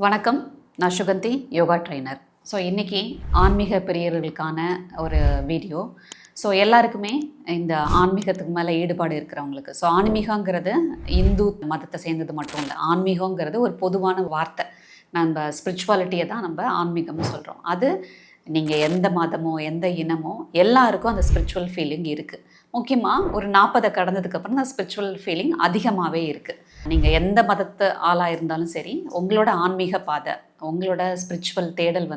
வணக்கம். நான் Suganthi, yoga trainer. So இன்றைக்கி ஆன்மீக பிரியர்களுக்கான ஒரு வீடியோ. ஸோ எல்லாருக்குமே இந்த ஆன்மீகத்துக்கு மேலே ஈடுபாடு இருக்கிறவங்களுக்கு, ஸோ ஆன்மீகங்கிறது இந்து மதத்தை சேர்ந்தது மட்டும் இல்லை. ஆன்மீகங்கிறது ஒரு பொதுவான வார்த்தை. நம்ம ஸ்பிரிச்சுவாலிட்டியை தான் நம்ம ஆன்மீகம்னு சொல்கிறோம். அது நீங்கள் எந்த மதமோ எந்த இனமோ எல்லாருக்கும் அந்த ஸ்பிரிச்சுவல் ஃபீலிங் இருக்குது. முக்கியமாக ஒரு 40 கடந்ததுக்கப்புறம் அந்த ஸ்பிரிச்சுவல் ஃபீலிங் அதிகமாகவே இருக்குது. நீங்கள் எந்த மதத்து ஆளாக இருந்தாலும் சரி, உங்களோட ஆன்மீக பாதை, உங்களோட ஸ்பிரிச்சுவல் தேடல்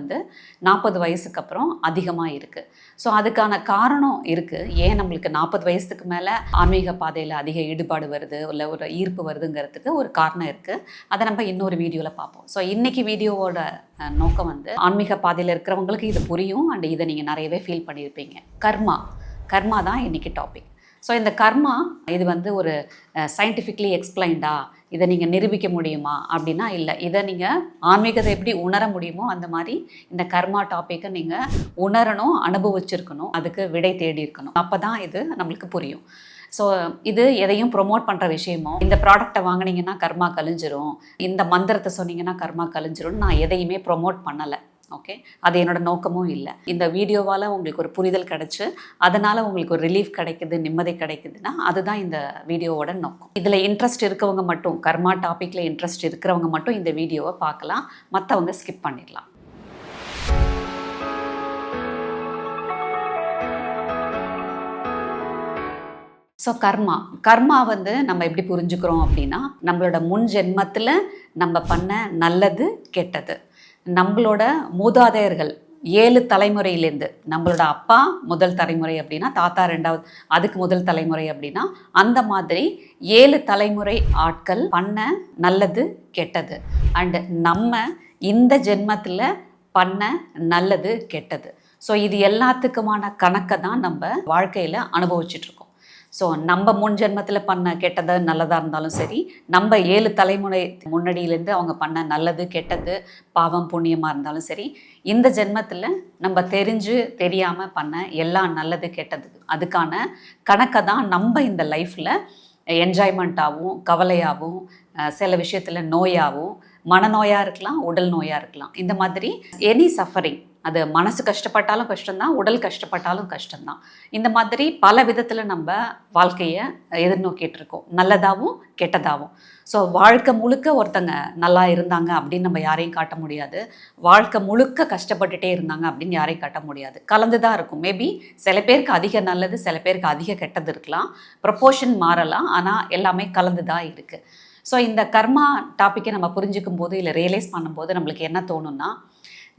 40 வயசுக்கு அப்புறம் அதிகமாக இருக்குது. ஸோ அதுக்கான காரணம் இருக்குது. ஏன் நம்மளுக்கு 40 வயசுக்கு மேலே ஆன்மீக பாதையில் அதிக ஈடுபாடு வருது, இல்லை ஒரு ஈர்ப்பு வருதுங்கிறதுக்கு ஒரு காரணம் இருக்குது. அதை நம்ம இன்னொரு வீடியோவில் பார்ப்போம். ஸோ இன்றைக்கி வீடியோவோட நோக்கம் ஆன்மீக பாதையில் இருக்கிறவங்களுக்கு இது புரியும் அண்ட் இதை நீங்கள் நிறையவே ஃபீல் பண்ணியிருப்பீங்க. கர்மா தான் இன்றைக்கி டாபிக். ஸோ இந்த கர்மா இது ஒரு சயின்டிஃபிக்லி எக்ஸ்பிளைன்டா, இதை நீங்கள் நிரூபிக்க முடியுமா அப்படின்னா இல்லை. இதை நீங்கள் ஆன்மீகத்தை எப்படி உணர முடியுமோ அந்த மாதிரி இந்த கர்மா டாப்பிக்கை நீங்கள் உணரணும், அனுபவிச்சிருக்கணும், அதுக்கு விடை தேடி இருக்கணும். அப்போ தான் இது நம்மளுக்கு புரியும். ஸோ இது எதையும் ப்ரொமோட் பண்ணுற விஷயமோ, இந்த ப்ராடக்டை வாங்கினீங்கன்னா கர்மா கழிஞ்சிரும், இந்த மந்திரத்தை சொன்னீங்கன்னா கர்மா கழிஞ்சிரும்னு நான் எதையுமே ப்ரொமோட் பண்ணலை. ஓகே, அது என்னோட நோக்கமும் இல்லை. இந்த வீடியோவால் உங்களுக்கு ஒரு புரிதல் கிடச்சி அதனால் உங்களுக்கு ஒரு ரிலீஃப் கிடைக்குது, நிம்மதி கிடைக்குதுன்னா அதுதான் இந்த வீடியோவோட நோக்கம். இதில் இன்ட்ரெஸ்ட் இருக்கவங்க மட்டும், கர்மா டாப்பிக்கில் இன்ட்ரெஸ்ட் இருக்கிறவங்க மட்டும் இந்த வீடியோவை பார்க்கலாம், மற்றவங்க ஸ்கிப் பண்ணிடலாம். ஸோ கர்மா நம்ம எப்படி புரிஞ்சுக்கிறோம் அப்படின்னா, நம்மளோட முன் ஜென்மத்தில் நம்ம பண்ண நல்லது கெட்டது, நம்மளோட மூதாதையர்கள் 7 தலைமுறையிலேருந்து, நம்மளோட அப்பா முதல் தலைமுறை அப்படின்னா, தாத்தா 2வது, அதுக்கு முதல் தலைமுறை அப்படின்னா, அந்த மாதிரி 7 தலைமுறை ஆட்கள் பண்ண நல்லது கெட்டது அண்டு நம்ம இந்த ஜென்மத்தில் பண்ண நல்லது கெட்டது. ஸோ இது எல்லாத்துக்குமான கணக்கை தான் நம்ம வாழ்க்கையில் அனுபவிச்சுட்ருக்கோம். ஸோ நம்ம முன் ஜென்மத்தில் பண்ண கெட்டது நல்லதாக இருந்தாலும் சரி, நம்ம 7 தலைமுறை முன்னாடியிலேருந்து அவங்க பண்ண நல்லது கெட்டது பாவம் புண்ணியமாக இருந்தாலும் சரி, இந்த ஜென்மத்தில் நம்ம தெரிஞ்சு தெரியாமல் பண்ண எல்லா நல்லது கெட்டது அதுக்கான கணக்கை தான் நம்ம இந்த லைஃப்பில் என்ஜாய்மெண்ட்டாகவும் கவலையாகவும் சில விஷயத்தில் நோயாகவும், மனநோயாக இருக்கலாம், உடல் நோயாக இருக்கலாம். இந்த மாதிரி எனி சஃபரிங், அது மனசு கஷ்டப்பட்டாலும் கஷ்டம்தான், உடல் கஷ்டப்பட்டாலும் கஷ்டம்தான். இந்த மாதிரி பல விதத்தில் நம்ம வாழ்க்கையை எதிர்நோக்கிட்டு இருக்கோம், நல்லதாகவும் கெட்டதாகவும். ஸோ வாழ்க்கை முழுக்க ஒருத்தங்க நல்லா இருந்தாங்க அப்படின்னு நம்ம யாரையும் காட்ட முடியாது, வாழ்க்கை முழுக்க கஷ்டப்பட்டுட்டே இருந்தாங்க அப்படின்னு யாரையும் காட்ட முடியாது. கலந்து தான் இருக்கும். மேபி சில பேருக்கு அதிக நல்லது, சில பேருக்கு அதிக கெட்டது இருக்கலாம், ப்ரொப்போர்ஷன் மாறலாம், ஆனால் எல்லாமே கலந்து தான் இருக்குது. ஸோ இந்த கர்மா டாப்பிக்கை நம்ம புரிஞ்சுக்கும் போது இல்லை ரியலைஸ் பண்ணும்போது நம்மளுக்கு என்ன தோணுன்னா,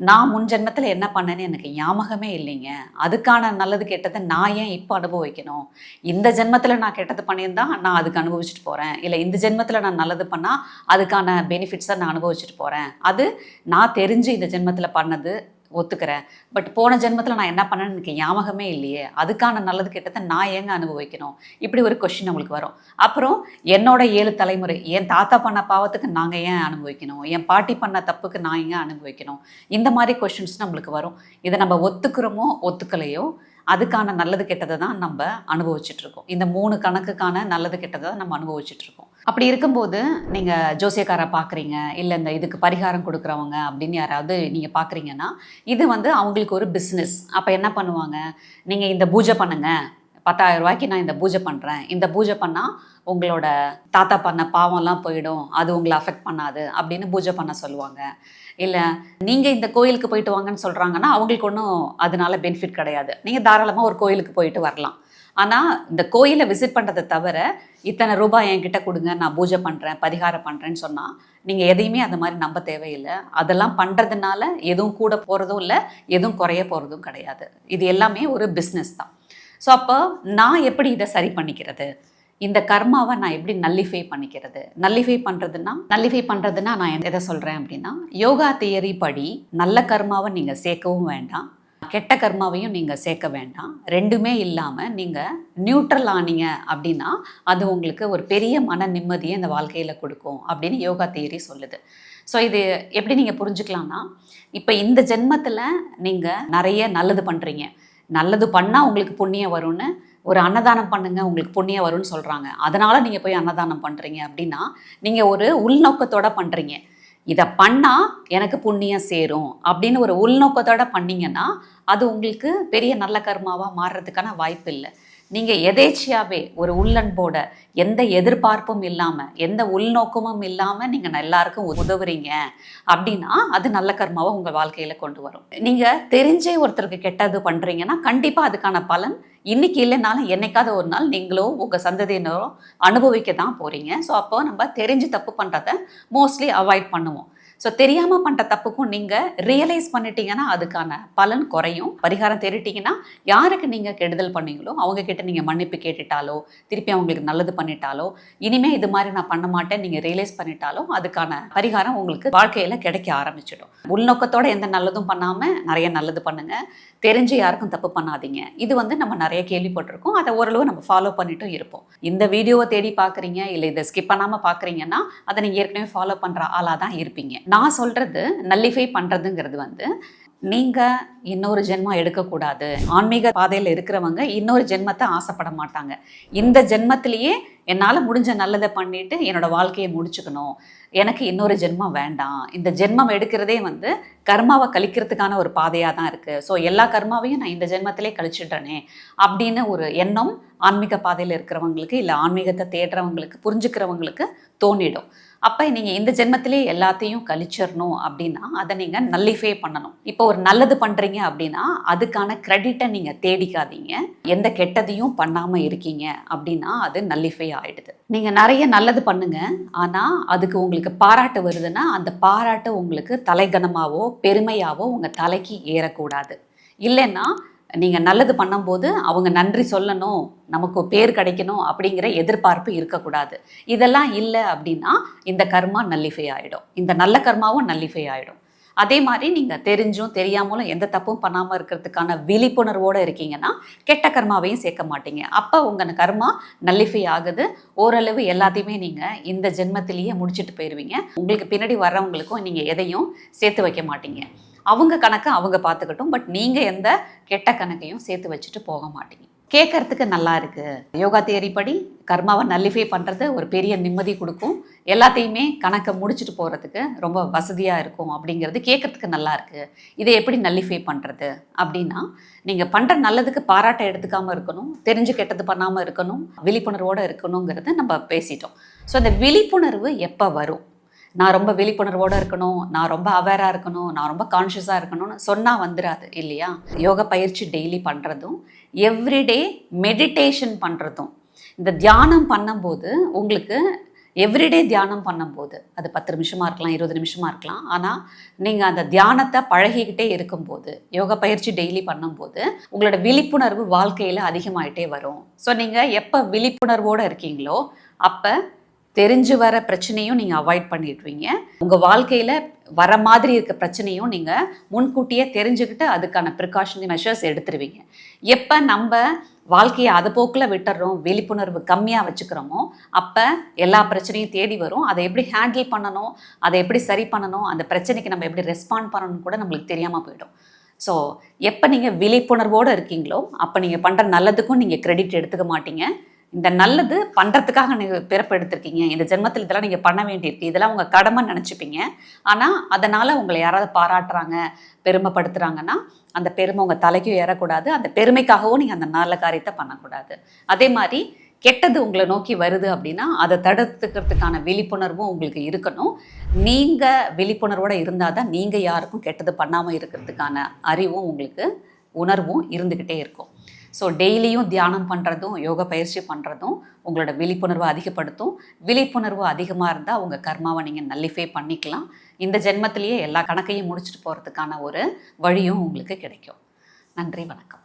நான் முன் ஜென்மத்தில் என்ன பண்ணேன்னு எனக்கு ஞாபகமே இல்லைங்க, அதுக்கான நல்லது கெட்டதை நான் ஏன் இப்போ அனுபவிக்கணும்? இந்த ஜென்மத்தில் நான் கெட்டது பண்ணியிருந்தா நான் அதுக்கு அனுபவிச்சுட்டு போகிறேன், இல்லை இந்த ஜென்மத்தில் நான் நல்லது பண்ணால் அதுக்கான பெனிஃபிட்ஸை நான் அனுபவிச்சுட்டு போகிறேன். அது நான் தெரிஞ்சு இந்த ஜென்மத்தில் பண்ணது ஒத்துக்கிறேன், பட் போன ஜென்மத்தில் நான் என்ன பண்ணேன்னு எனக்கு ஞாபகமே இல்லையே, அதுக்கான நல்லது கெட்டதை நான் ஏங்க அனுபவிக்கணும்? இப்படி ஒரு கொஸ்டின் நம்மளுக்கு வரும். அப்புறம் என்னோட 7 தலைமுறை, என் தாத்தா பண்ண பாவத்துக்கு நாங்கள் ஏன் அனுபவிக்கணும், என் பாட்டி பண்ண தப்புக்கு நான் ஏன் அனுபவிக்கணும்? இந்த மாதிரி கொஸ்டின்ஸ் நம்மளுக்கு வரும். இதை நம்ம ஒத்துக்கிறோமோ ஒத்துக்கலையோ அதுக்கான நல்லது கெட்டதை தான் நம்ம அனுபவிச்சுட்ருக்கோம். இந்த 3 கணக்குக்கான நல்லது கெட்டதை தான் நம்ம அனுபவிச்சுட்ருக்கோம். அப்படி இருக்கும்போது நீங்கள் ஜோசியக்காரை பார்க்குறீங்க, இல்லை இந்த இதுக்கு பரிகாரம் கொடுக்குறவங்க அப்படின்னு யாராவது நீங்கள் பார்க்குறீங்கன்னா, இது அவங்களுக்கு ஒரு பிஸ்னஸ். அப்போ என்ன பண்ணுவாங்க, நீங்கள் இந்த பூஜை பண்ணுங்கள், 10,000 ரூபாய்க்கு நான் இந்த பூஜை பண்ணுறேன், இந்த பூஜை பண்ணால் உங்களோட தாத்தா பண்ண பாவம்லாம் போயிடும், அது உங்களை அஃபெக்ட் பண்ணாது அப்படின்னு பூஜை பண்ண சொல்லுவாங்க. இல்லை நீங்கள் இந்த கோயிலுக்கு போயிட்டு வாங்கன்னு சொல்கிறாங்கன்னா அவங்களுக்கு ஒன்றும் அதனால பெனிஃபிட் கிடையாது, நீங்கள் தாராளமாக ஒரு கோயிலுக்கு போயிட்டு வரலாம். ஆனால் இந்த கோயிலை விசிட் பண்ணுறதை தவிர இத்தனை ரூபாய் என்கிட்ட கொடுங்க, நான் பூஜை பண்ணுறேன், பரிகாரம் பண்ணுறேன்னு சொன்னால் நீங்கள் எதையுமே அந்த மாதிரி நம்ப தேவையில்லை. அதெல்லாம் பண்ணுறதுனால எதுவும் கூட போகிறதும் இல்லை, எதுவும் குறைய போகிறதும் கிடையாது. இது எல்லாமே ஒரு பிஸ்னஸ் தான். ஸோ அப்போ நான் எப்படி இதை சரி பண்ணிக்கிறது, இந்த கர்மாவை நான் எப்படி நல்லிஃபை பண்ணுறதுன்னா நான் எதை சொல்கிறேன் அப்படின்னா, யோகா தியரி படி நல்ல கர்மாவை நீங்கள் சேர்க்கவும் வேண்டாம், கெட்ட கர்மாவையும் நீங்கள் சேர்க்க வேண்டாம். ரெண்டுமே இல்லாமல் நீங்கள் நியூட்ரல் ஆனீங்க அப்படின்னா அது உங்களுக்கு ஒரு பெரிய மன நிம்மதியை இந்த வாழ்க்கையில் கொடுக்கும் அப்படின்னு யோகா தியரி சொல்லுது. ஸோ இது எப்படி நீங்கள் புரிஞ்சுக்கலாம்னா, இப்போ இந்த ஜென்மத்தில் நீங்கள் நிறைய நல்லது பண்ணுறீங்க, நல்லது பண்ணால் உங்களுக்கு புண்ணியம் வரும்னு, ஒரு அன்னதானம் பண்ணுங்க உங்களுக்கு புண்ணியம் வரும்னு சொல்கிறாங்க, அதனால் நீங்கள் போய் அன்னதானம் பண்ணுறீங்க அப்படின்னா நீங்கள் ஒரு உள்நோக்கத்தோடு பண்ணுறீங்க. இதை பண்ணால் எனக்கு புண்ணியம் சேரும் அப்படின்னு ஒரு உள்நோக்கத்தோட பண்ணீங்கன்னா அது உங்களுக்கு பெரிய நல்ல கர்மாவாக மாறுறதுக்கான வாய்ப்பு இல்லை. நீங்கள் எதேச்சியாகவே ஒரு உள்ளன்போட எந்த எதிர்பார்ப்பும் இல்லாமல் எந்த உள்நோக்கமும் இல்லாமல் நீங்கள் எல்லாருக்கும் உதவுறீங்க அப்படின்னா அது நல்ல கர்மாவை உங்கள் வாழ்க்கையில் கொண்டு வரும். நீங்கள் தெரிஞ்சே ஒருத்தருக்கு கெட்டது பண்ணுறீங்கன்னா கண்டிப்பாக அதுக்கான பலன் இன்னைக்கு இல்லைனாலும் என்னைக்காவது ஒரு நாள் நீங்களோ உங்கள் சந்ததியினரோ அனுபவிக்க தான் போகிறீங்க. ஸோ அப்போ நம்ம தெரிஞ்சு தப்பு பண்ணுறத மோஸ்ட்லி அவாய்ட் பண்ணுவோம். ஸோ தெரியாமல் பண்ணுற தப்புக்கும் நீங்கள் ரியலைஸ் பண்ணிட்டீங்கன்னா அதுக்கான பலன் குறையும். பரிகாரம் தேடிட்டீங்கன்னா யாருக்கு நீங்கள் கெடுதல் பண்ணீங்களோ அவங்கக்கிட்ட நீங்கள் மன்னிப்பு கேட்டுட்டாலோ திருப்பி அவங்களுக்கு நல்லது பண்ணிட்டாலோ இனிமேல் இது மாதிரி நான் பண்ண மாட்டேன் நீங்கள் ரியலைஸ் பண்ணிட்டாலோ அதுக்கான பரிகாரம் உங்களுக்கு வாழ்க்கையில் கிடைக்க ஆரம்பிச்சிடும். உள்நோக்கத்தோட எந்த நல்லதும் பண்ணாமல் நிறைய நல்லது பண்ணுங்கள். தெரிஞ்சு யாருக்கும் தப்பு பண்ணாதீங்க. இது நம்ம நிறைய கேள்விப்பட்டிருக்கோம். அதை ஓரளவு நம்ம ஃபாலோ பண்ணிட்டும் இருப்போம். இந்த வீடியோவை தேடி பார்க்குறீங்க இல்லை இதை ஸ்கிப் பண்ணாமல் பார்க்குறீங்கன்னா அதை நீங்கள் ஏற்கனவே ஃபாலோ பண்ணுற ஆளாக தான் இருப்பீங்க. நான் சொல்கிறது நல்லிஃபை பண்ணுறதுங்கிறது நீங்கள் இன்னொரு ஜென்மம் எடுக்கக்கூடாது. ஆன்மீக பாதையில் இருக்கிறவங்க இன்னொரு ஜென்மத்தை ஆசைப்பட மாட்டாங்க. இந்த ஜென்மத்திலேயே என்னால் முடிஞ்ச நல்லதை பண்ணிட்டு என்னோடய வாழ்க்கையை முடிச்சுக்கணும், எனக்கு இன்னொரு ஜென்மம் வேண்டாம். இந்த ஜென்மம் எடுக்கிறதே கர்மாவை கழிக்கிறதுக்கான ஒரு பாதையாக தான் இருக்குது. ஸோ எல்லா கர்மாவையும் நான் இந்த ஜென்மத்திலே கழிச்சிடுறேனே அப்படின்னு ஒரு எண்ணம் ஆன்மீக பாதையில் இருக்கிறவங்களுக்கு இல்லை ஆன்மீகத்தை தேடுறவங்களுக்கு புரிஞ்சுக்கிறவங்களுக்கு தோணிடும். அப்போ நீங்கள் இந்த ஜென்மத்திலே எல்லாத்தையும் கழிச்சிடணும் அப்படின்னா அதை நீங்கள் நல்லிஃபை பண்ணணும். இப்போ ஒரு நல்லது பண்ணுறீங்க அப்படின்னா அதுக்கான கிரெடிட்டை நீங்கள் தேடிக்காதீங்க. எந்த கெட்டதையும் பண்ணாமல் இருக்கீங்க அப்படின்னா அது நல்லிஃபை ஆகிடுது. நீங்கள் நிறைய நல்லது பண்ணுங்க, ஆனால் அதுக்கு உங்களுக்கு பாராட்டு வருதுன்னா அந்த பாராட்டு உங்களுக்கு தலைகனமாவோ பெருமையாவோ உங்கள் தலைக்கு ஏறக்கூடாது. இல்லைன்னா நீங்கள் நல்லது பண்ணும்போது அவங்க நன்றி சொல்லணும், நமக்கு பேர் கிடைக்கணும் அப்படிங்கிற எதிர்பார்ப்பு இருக்கக்கூடாது. இதெல்லாம் இல்லை அப்படின்னா இந்த கர்மா நல்லிஃபை ஆகிடும், இந்த நல்ல கர்மாவும் நல்லிஃபை ஆகிடும். அதே மாதிரி நீங்கள் தெரிஞ்சும் தெரியாமலும் எந்த தப்பும் பண்ணாமல் இருக்கிறதுக்கான விழிப்புணர்வோடு இருக்கீங்கன்னா கெட்ட கர்மாவையும் சேர்க்க மாட்டீங்க. அப்போ உங்கள் கர்மா நல்லிஃபை ஆகுது. ஓரளவு எல்லாத்தையுமே நீங்கள் இந்த ஜென்மத்திலேயே முடிச்சுட்டு போயிடுவீங்க. உங்களுக்கு பின்னாடி வர்றவங்களுக்கும் நீங்கள் எதையும் சேர்த்து வைக்க மாட்டீங்க. அவங்க கணக்கை அவங்க பார்த்துக்கட்டும், பட் நீங்கள் எந்த கெட்ட கணக்கையும் சேர்த்து வச்சுட்டு போக மாட்டீங்க. கேட்கறதுக்கு நல்லா இருக்குது. யோகா தியரி படி கர்மாவை நல்லிஃபை பண்ணுறது ஒரு பெரிய நிம்மதி கொடுக்கும். எல்லாத்தையுமே கணக்கை முடிச்சுட்டு போகிறதுக்கு ரொம்ப வசதியாக இருக்கும் அப்படிங்கிறது கேட்கறதுக்கு நல்லா இருக்குது. இதை எப்படி நல்லிஃபை பண்ணுறது அப்படின்னா நீங்கள் பண்ணுற நல்லதுக்கு பாராட்டை எடுத்துக்காமல் இருக்கணும், தெரிஞ்சு கெட்டது பண்ணாமல் இருக்கணும், விழிப்புணர்வோடு இருக்கணுங்கிறது நம்ம பேசிட்டோம். ஸோ அந்த விழிப்புணர்வு எப்போ வரும்? நான் ரொம்ப விழிப்புணர்வோடு இருக்கணும், நான் ரொம்ப அவேராக இருக்கணும், நான் ரொம்ப கான்ஷியஸாக இருக்கணும்னு சொன்னால் வந்துடாது இல்லையா? யோகா பயிற்சி டெய்லி பண்ணுறதும் எவ்ரிடே மெடிடேஷன் பண்ணுறதும் இந்த தியானம் பண்ணும்போது உங்களுக்கு எவ்ரிடே தியானம் பண்ணும்போது அது 10 நிமிஷமாக இருக்கலாம், 20 நிமிஷமாக இருக்கலாம். ஆனால் நீங்கள் அந்த தியானத்தை பழகிக்கிட்டே இருக்கும்போது யோகா பயிற்சி டெய்லி பண்ணும்போது உங்களோட விழிப்புணர்வு வாழ்க்கையில் அதிகமாகிட்டே வரும். ஸோ நீங்கள் எப்போ விழிப்புணர்வோடு இருக்கீங்களோ அப்போ தெரிஞ்சு வர பிரச்சனையும் நீங்கள் அவாய்ட் பண்ணிடுவீங்க. உங்கள் வாழ்க்கையில் வர மாதிரி இருக்க பிரச்சனையும் நீங்கள் முன்கூட்டியே தெரிஞ்சுக்கிட்டு அதுக்கான ப்ரிகாஷனரி மெஷர்ஸ் எடுத்துருவீங்க. எப்போ நம்ம வாழ்க்கையை அது போக்கில் விட்டுறோம், விழிப்புணர்வு கம்மியாக வச்சுக்கிறோமோ அப்போ எல்லா பிரச்சனையும் தேடி வரும். அதை எப்படி ஹேண்டில் பண்ணணும், அதை எப்படி சரி பண்ணணும், அந்த பிரச்சனைக்கு நம்ம எப்படி ரெஸ்பாண்ட் பண்ணணும் கூட நம்மளுக்கு தெரியாமல் போயிடும். ஸோ எப்போ நீங்கள் விழிப்புணர்வோடு இருக்கீங்களோ அப்போ நீங்கள் பண்ணுற நல்லதுக்கும் நீங்கள் கிரெடிட் எடுத்துக்க மாட்டீங்க. இந்த நல்லது பண்ணுறதுக்காக நீங்கள் பிறப்பு எடுத்திருக்கீங்க, இந்த ஜென்மத்தில் இதெல்லாம் நீங்கள் பண்ண வேண்டியிருக்கு, இதெல்லாம் உங்கள் கடமை நினச்சிப்பீங்க. ஆனால் அதனால் உங்களை யாராவது பாராட்டுறாங்க, பெருமைப்படுத்துகிறாங்கன்னா அந்த பெருமை உங்கள் தலைக்கும் ஏறக்கூடாது. அந்த பெருமைக்காகவும் நீங்கள் அந்த நல்ல காரியத்தை பண்ணக்கூடாது. அதே மாதிரி கெட்டது உங்களை நோக்கி வருது அப்படின்னா அதை தடுத்துக்கிறதுக்கான விழிப்புணர்வும் உங்களுக்கு இருக்கணும். நீங்கள் விழிப்புணர்வோடு இருந்தால் தான் நீங்கள் யாருக்கும் கெட்டது பண்ணாமல் இருக்கிறதுக்கான அறிவும் உங்களுக்கு உணர்வும் இருந்துக்கிட்டே இருக்கும். ஸோ டெய்லியும் தியானம் பண்ணுறதும் யோகா பயிற்சி பண்ணுறதும் உங்களோட விழிப்புணர்வை அதிகப்படுத்தும். விழிப்புணர்வு அதிகமாக இருந்தால் உங்கள் கர்மாவை நீங்கள் நல்லிஃபை பண்ணிக்கலாம். இந்த ஜென்மத்திலேயே எல்லா கணக்கையும் முடிச்சுட்டு போகிறதுக்கான ஒரு வழியும் உங்களுக்கு கிடைக்கும். நன்றி, வணக்கம்.